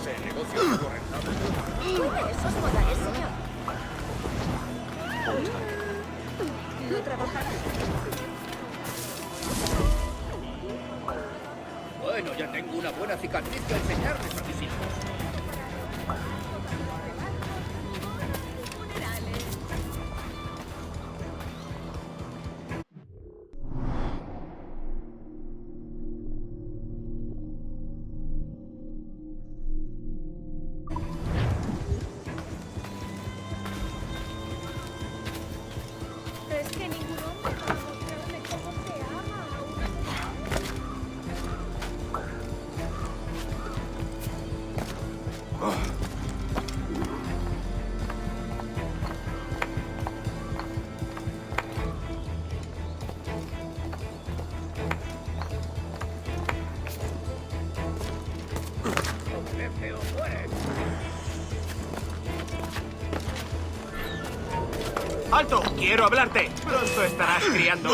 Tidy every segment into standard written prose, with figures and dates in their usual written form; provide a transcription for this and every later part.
Ese negocio es algo rentable. ¿Puede esos modales, señor? No trabaja. Bueno, ya tengo una buena cicatriz que enseñarles a mis hijos. Es que ningún hombre va a mostrarme cómo se ama a una ¡Qué feo fue! ¡Alto! ¡Quiero hablarte! Pronto estarás criando.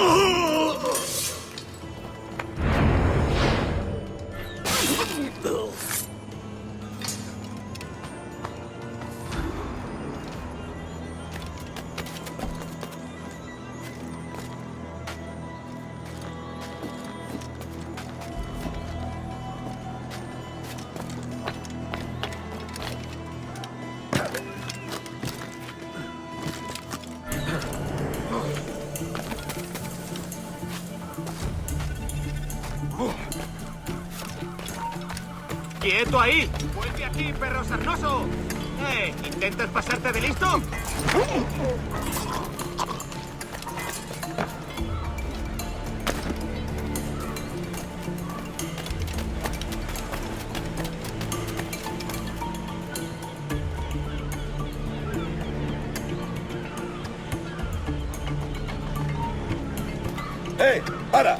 ¡Quieto ahí! ¡Vuelve aquí, perro sarnoso! ¿Intentas pasarte de listo? ¡Eh! ¡Para!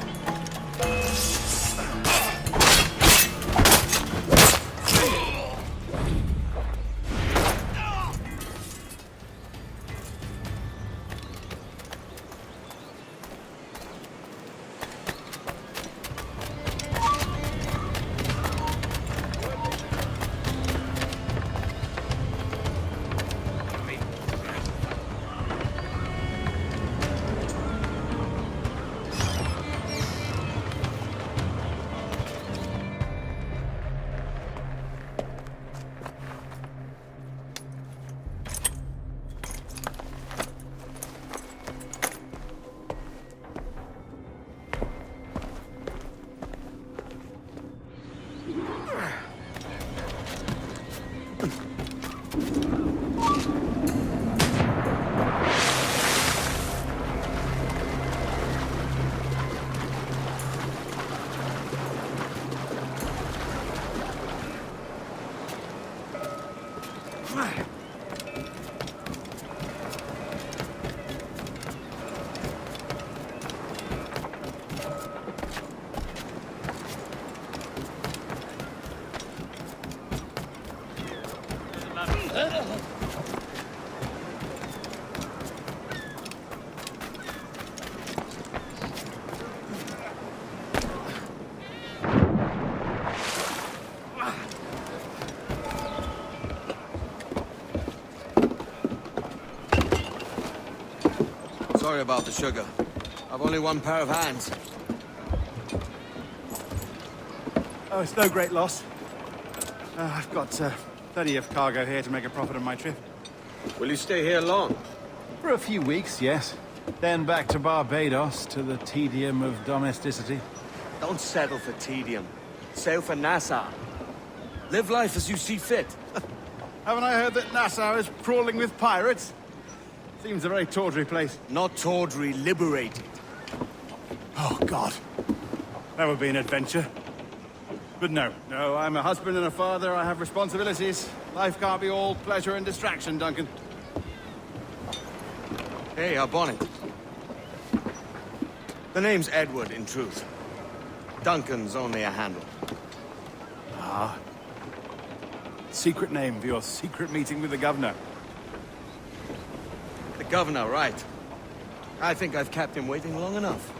Sorry about the sugar. I've only one pair of hands. Oh, it's no great loss. I've got plenty of cargo here to make a profit on my trip. Will you stay here long? For a few weeks, yes. Then back to Barbados, to the tedium of domesticity. Don't settle for tedium. Sail for Nassau. Live life as you see fit. Haven't I heard that Nassau is crawling with pirates? Seems a very tawdry place. Not tawdry, liberated. Oh, God. That would be an adventure. But no, I'm a husband and a father. I have responsibilities. Life can't be all pleasure and distraction, Duncan. Hey, our bonnet. The name's Edward, in truth. Duncan's only a handle. Ah. Secret name for your secret meeting with the governor. The governor, right. I think I've kept him waiting long enough.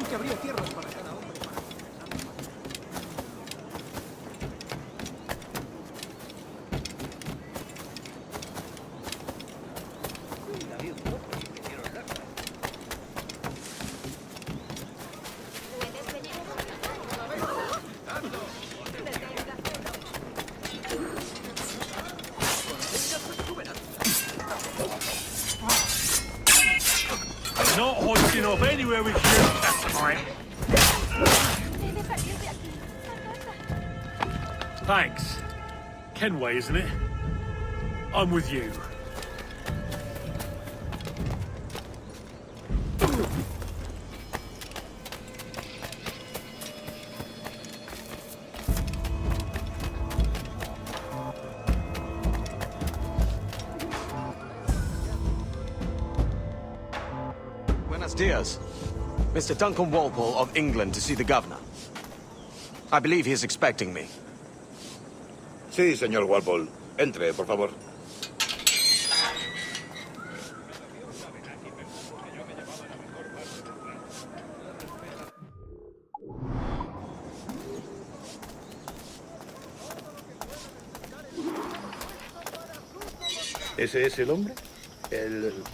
que habría tierras para cada hombre para David, un poco si te quiero hablar. ¿Puedes venir un momento? Not hoisting off anywhere with you. That's fine. Debe salir de aquí. Thanks. Kenway, isn't it? I'm with you. Buenos dias. Mr. Duncan Walpole of England to see the governor. I believe he is expecting me. Sí, señor Walpole. Entre, por favor. ¿Ese es el hombre?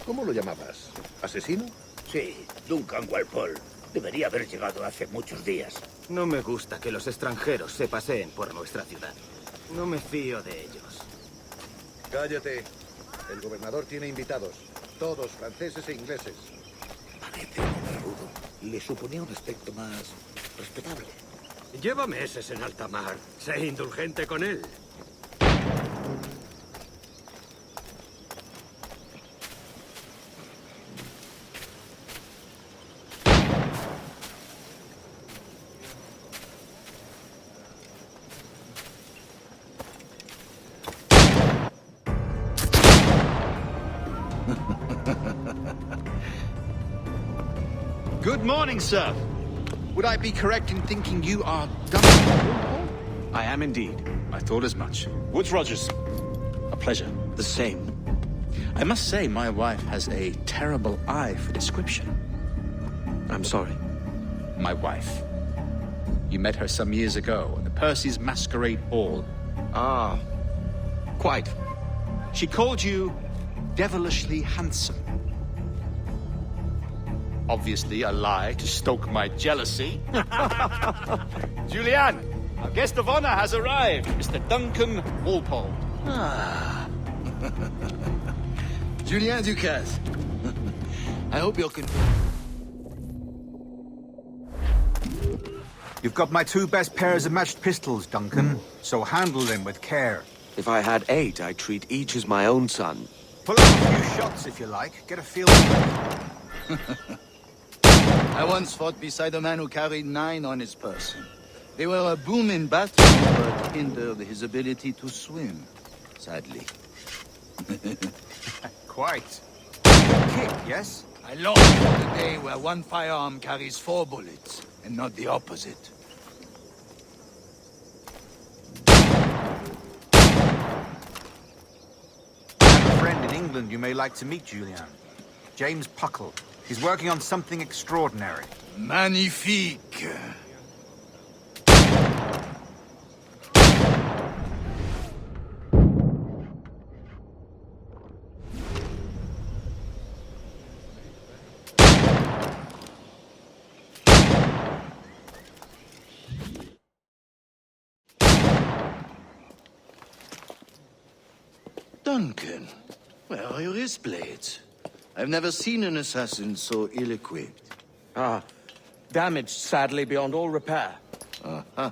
¿Cómo lo llamabas? ¿Asesino? Sí, Duncan Walpole. Debería haber llegado hace muchos días. No me gusta que los extranjeros se paseen por nuestra ciudad. No me fío de ellos. Cállate. El gobernador tiene invitados. Todos franceses e ingleses. Parece muy rudo. Le suponía un aspecto más respetable. Lleva meses en alta mar. Sé indulgente con él. Good morning, sir. Would I be correct in thinking you are Duncan? I am indeed. I thought as much. Woods Rogers. A pleasure. The same. I must say, my wife has a terrible eye for description. I'm sorry. My wife. You met her some years ago at the Percy's Masquerade Ball. Ah, quite. She called you devilishly handsome. Obviously a lie to stoke my jealousy. Julianne, our guest of honor has arrived, Mr. Duncan Walpole. Ah. Julien Ducasse. I hope you're You've got my 2 best pairs of matched pistols, Duncan, so handle them with care. If I had 8, I'd treat each as my own son. Pull up a few shots if you like. Get a feel for it. I once fought beside a man who carried 9 on his person. They were a boom in battle, but hindered his ability to swim, sadly. Quite. Good kick, yes? I long for the day where one firearm carries 4 bullets, and not the opposite. I have a friend in England you may like to meet, Julian. James Puckle. He's working on something extraordinary. Magnifique! Duncan, where are your wrist blades? I've never seen an assassin so ill-equipped. Ah, damaged sadly beyond all repair. Uh-huh.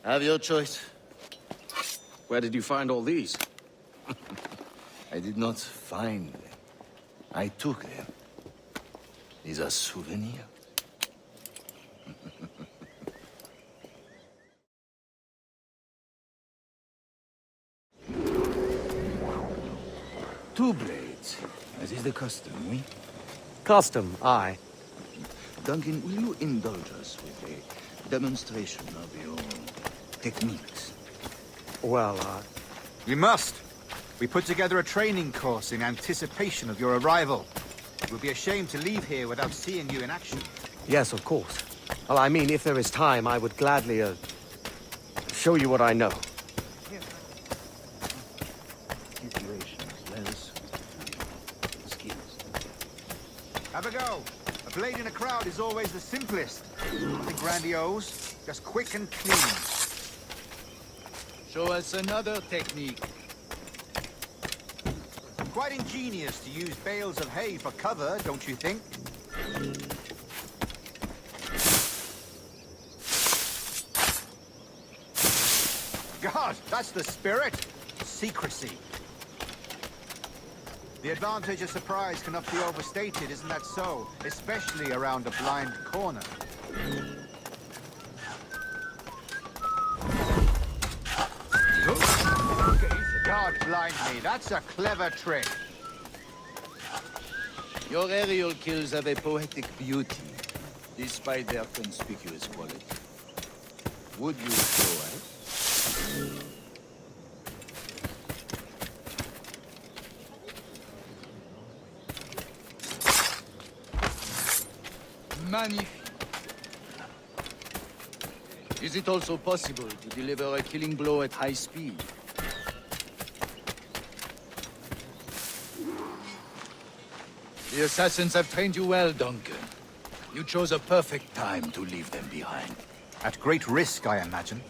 Have your choice. Where did you find all these? I did not find them. I took them. These are souvenirs. Two blades, as is the custom, oui? Custom, aye. Duncan, will you indulge us with a demonstration of your techniques? Well, You must. We put together a training course in anticipation of your arrival. It would be a shame to leave here without seeing you in action. Yes, of course. Well, I mean, if there is time, I would gladly, show you what I know. Have a go. A blade in a crowd is always the simplest. Nothing grandiose, just quick and clean. Show us another technique. Quite ingenious to use bales of hay for cover, don't you think? God, that's the spirit. Secrecy. The advantage of surprise cannot be overstated, isn't that so? Especially around a blind corner. God blind me, that's a clever trick. Your aerial kills have a poetic beauty, despite their conspicuous quality. Would you show us? Magnifique. Is it also possible to deliver a killing blow at high speed? The assassins have trained you well, Duncan. You chose a perfect time to leave them behind. At great risk, I imagine.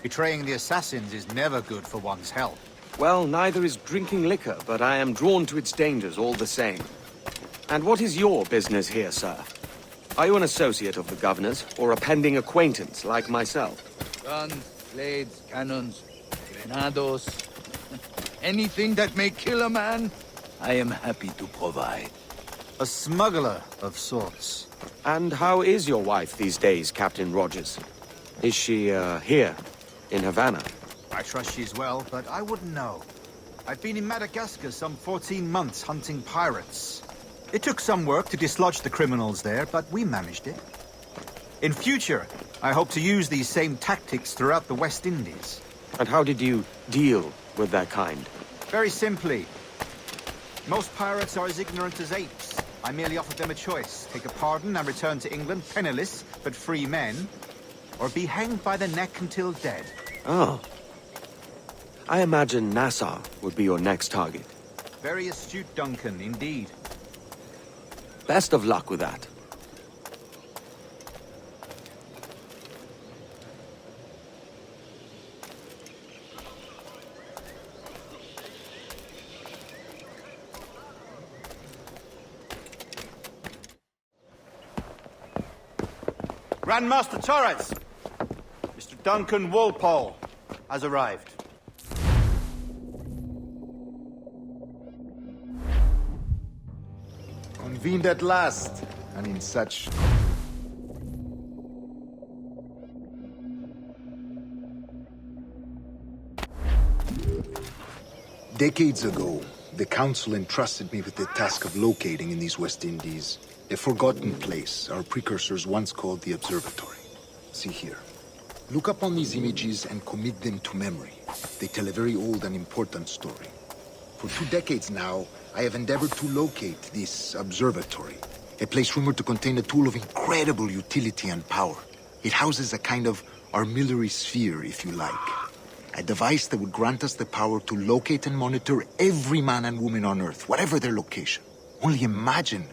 Betraying the assassins is never good for one's health. Well, neither is drinking liquor, but I am drawn to its dangers all the same. And what is your business here, sir? Are you an associate of the governor's, or a pending acquaintance like myself? Guns, blades, cannons, grenados. Anything that may kill a man, I am happy to provide. A smuggler of sorts. And how is your wife these days, Captain Rogers? Is she, here, in Havana? I trust she's well, but I wouldn't know. I've been in Madagascar some 14 months hunting pirates. It took some work to dislodge the criminals there, but we managed it. In future, I hope to use these same tactics throughout the West Indies. And how did you deal with that kind? Very simply. Most pirates are as ignorant as apes. I merely offered them a choice. Take a pardon and return to England penniless, but free men. Or be hanged by the neck until dead. Oh. I imagine Nassau would be your next target. Very astute, Duncan, indeed. Best of luck with that. Grandmaster Torres! Mr. Duncan Walpole has arrived. Convened at last, and in such... Decades ago, the Council entrusted me with the task of locating in these West Indies a forgotten place our precursors once called the Observatory. See here. Look upon these images and commit them to memory. They tell a very old and important story. For 2 decades now, I have endeavored to locate this observatory, a place rumored to contain a tool of incredible utility and power. It houses a kind of armillary sphere, if you like. A device that would grant us the power to locate and monitor every man and woman on Earth, whatever their location. Only imagine